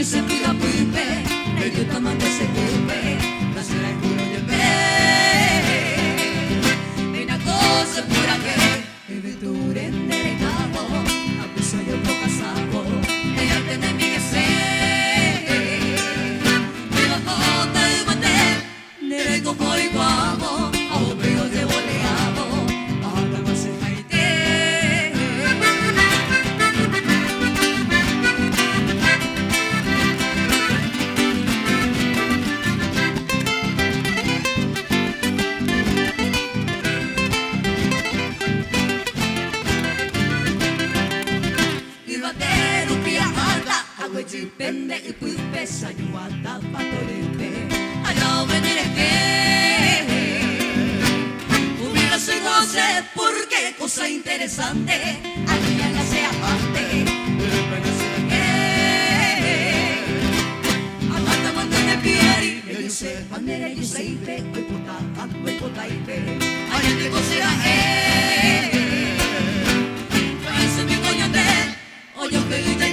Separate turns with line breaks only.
sembra pupe, e Ahatamante se pupe, la sera il culo del bene. E una cosa pura che, e vetture nel cavo, a questo io ho passato, e a te ne mi che sei. E la foto è una te, ne rego poi guavo, a un brio te voleavo, a ma se fai te. Dipende y pues pesa yo anda patorete allá venir que hubiera se goce porque cosa interesante aquí ya no sea parte pero se que Ahatamante de piari e io se panere io sei te poi potaite allá te cosera pues mi coño te oye que